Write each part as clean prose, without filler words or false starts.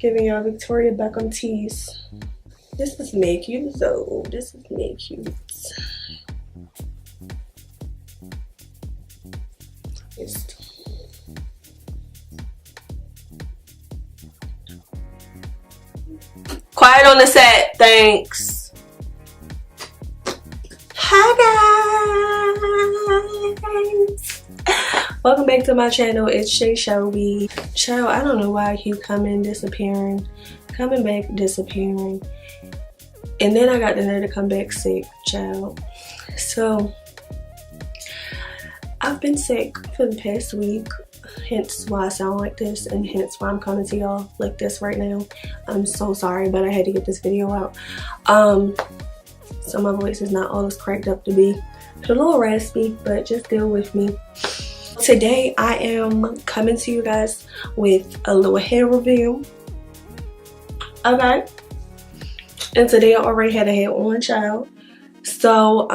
Giving y'all Victoria Beckham tease. This is make you though. This is make you. Quiet on the set, thanks. Hi guys. Welcome back to my channel. It's Shay Shelby. Child, I don't know why I keep coming, disappearing, coming back, disappearing. And then I got the nerve to come back sick, child. So I've been sick for the past week, hence why I sound like this, and hence why I'm coming to y'all like this right now. I'm so sorry, but I had to get this video out. So my voice is not all it's cracked up to be. It's a little raspy, but just deal with me. Today I am coming to you guys with a little hair review. Okay. And today I already had a hair on, child. So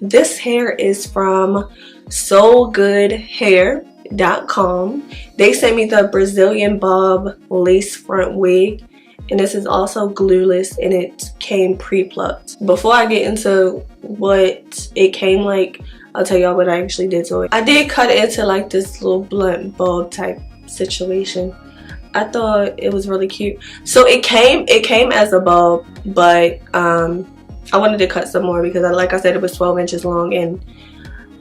this hair is from Sogoodhair.com. They sent me the Brazilian bob lace front wig, and this is also glueless, and it came pre-plucked. Before I get into what it came like, I'll tell y'all what I actually did to it. I did cut it into like this little blunt bob type situation. I thought it was really cute. So it came as a bob, but I wanted to cut some more because like I said, it was 12 inches long and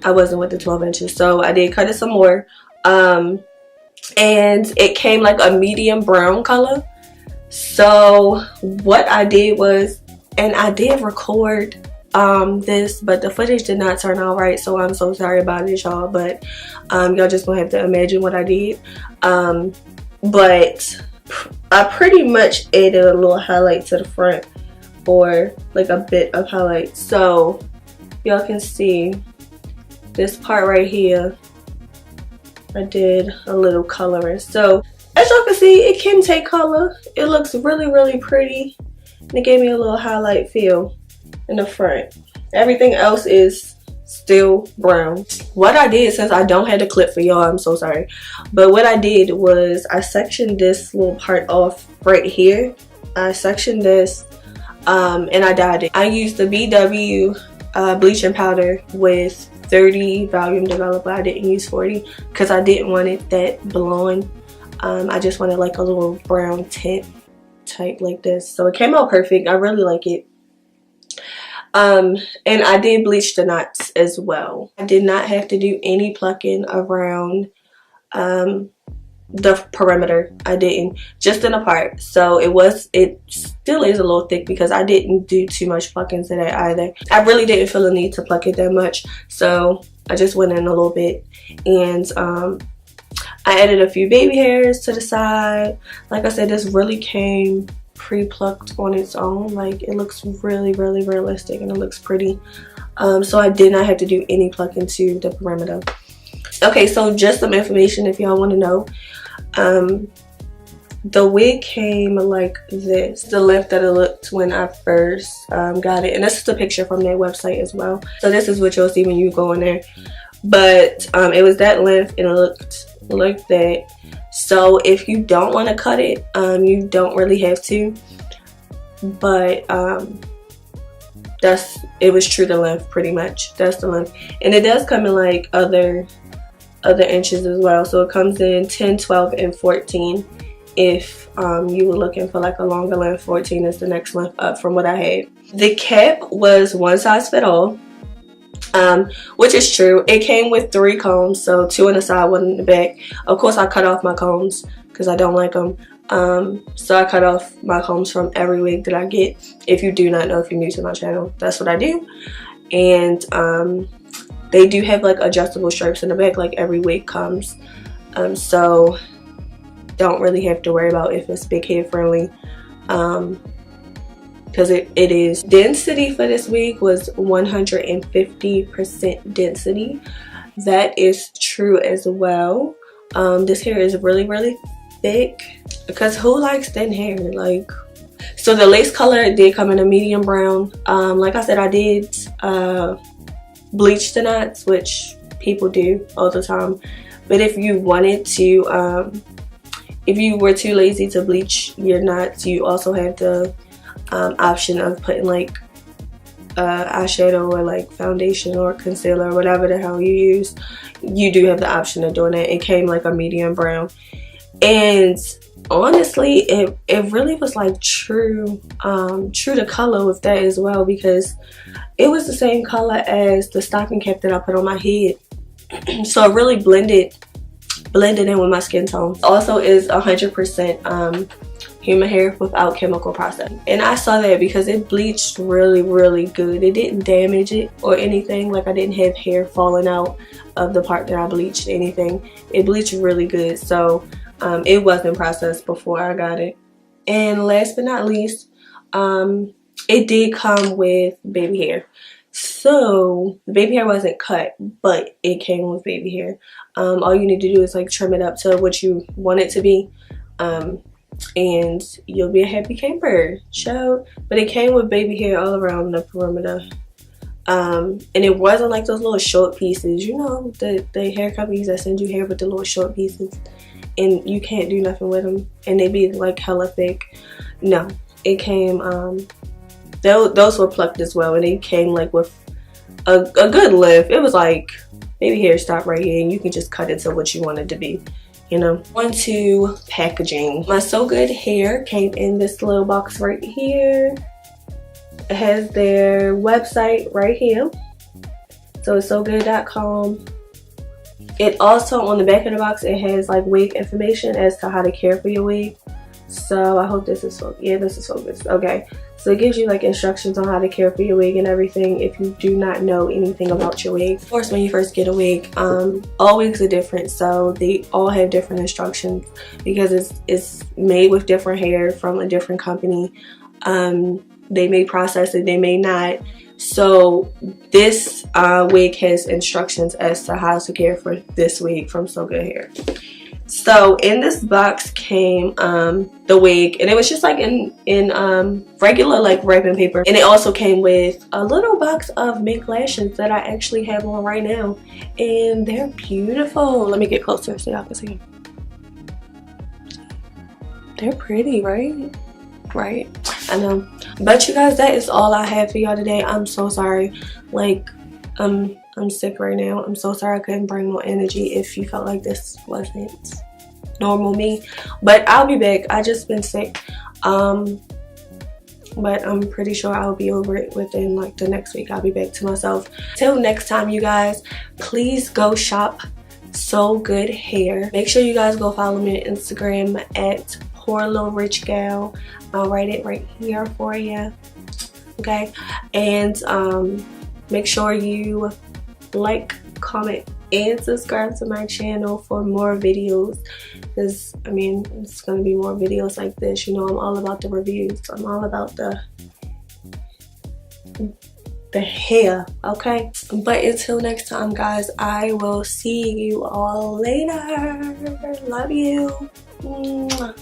I wasn't with the 12 inches. So I did cut it some more. And it came like a medium brown color. So what I did was, and I did record this, but the footage did not turn out right, so I'm so sorry about it, y'all. But y'all just gonna have to imagine what I did. But I pretty much added a little highlight to the front, or like a bit of highlight, so y'all can see this part right here. I did a little coloring. So as y'all can see, it can take color. It looks really, really pretty, and it gave me a little highlight feel in the front. Everything else is still brown. What I did, since I don't have the clip for y'all, I'm so sorry, but what I did was I sectioned this little part off right here. I sectioned this and I dyed it. I used the BW bleaching powder with 30 volume developer. I didn't use 40 because I didn't want it that blonde. I just wanted like a little brown tint type like this. So it came out perfect. I really like it. And I did bleach the knots as well. I did not have to do any plucking around the perimeter. I didn't, just in a part. So it still is a little thick because I didn't do too much plucking today either. I really didn't feel the need to pluck it that much, so I just went in a little bit. And I added a few baby hairs to the side. Like I said, this really came pre-plucked on its own. Like, it looks really, really realistic, and it looks pretty. So I did not have to do any plucking to the perimeter. Okay, so just some information if y'all want to know. The wig came like this, the length that it looked when I first got it, and this is a picture from their website as well. So this is what you'll see when you go in there. But it was that length, and it looked like that. So if you don't want to cut it, you don't really have to. But it was true to length pretty much. That's the length, and it does come in like other inches as well. So it comes in 10, 12, and 14. If you were looking for like a longer length, 14 is the next length up from what I had. The cap was one size fit all. Which is true. It came with 3 combs, so 2 on the side, 1 in the back. Of course, I cut off my combs because I don't like them. So I cut off my combs from every wig that I get. If you do not know, if you're new to my channel, that's what I do. And they do have like adjustable stripes in the back, like every wig comes. So don't really have to worry about if it's big head friendly. Because it is. Density for this wig was 150% density. That is true as well. This hair is really, really thick, because who likes thin hair? Like, so the lace color did come in a medium brown. Like I said, I did bleach the knots, which people do all the time. But if you wanted to if you were too lazy to bleach your knots, you also have the option of putting like eyeshadow or like foundation or concealer or whatever the hell you use. You do have the option of doing that. It came like a medium brown, and honestly it really was like true to color with that as well, because it was the same color as the stocking cap that I put on my head. So it really blended in with my skin tone. Also is 100% human hair without chemical processing, and I saw that because it bleached really good. It didn't damage it or anything. Like I didn't have hair falling out of the part that I bleached, anything. It bleached really good. So it wasn't processed before I got it. And last but not least, it did come with baby hair. So the baby hair wasn't cut, but it came with baby hair. All you need to do is like trim it up to what you want it to be, and you'll be a happy camper. But it came with baby hair all around the perimeter, and it wasn't like those little short pieces, you know, the hair companies that send you hair with the little short pieces and you can't do nothing with them and they be like hella thick. No, it came those were plucked as well, and it came like with a good lift. It was like baby hair stop right here and you can just cut it to what you want it to be, you know. On to packaging. My Sogoodhair came in this little box right here. It has their website right here, so it's sogood.com. It also, on the back of the box, it has like wig information as to how to care for your wig. So I hope this is this is focused. Okay, so it gives you like instructions on how to care for your wig and everything if you do not know anything about your wig. Of course, when you first get a wig, all wigs are different, so they all have different instructions because it's made with different hair from a different company. They may process it, they may not. So this wig has instructions as to how to care for this wig from Sogoodhair. So in this box came the wig, and it was just like in regular like wrapping paper, and it also came with a little box of mink lashes that I actually have on right now, and they're beautiful. Let me get closer so y'all can see them. They're pretty, right? I know. But you guys, that is all I have for y'all today. I'm so sorry. Like I'm sick right now. I'm so sorry I couldn't bring more energy if you felt like this wasn't normal me. But I'll be back. I just been sick. But I'm pretty sure I'll be over it within like the next week. I'll be back to myself. Till next time, you guys, please go shop Sogoodhair. Make sure you guys go follow me on Instagram at Poor Little Rich Gal. I'll write it right here for you. Okay, and make sure you like, comment, and subscribe to my channel for more videos, because I mean it's gonna be more videos like this. You know, I'm all about the reviews. I'm all about the hair. Okay, but until next time, guys, I will see you all later. Love you. Mwah.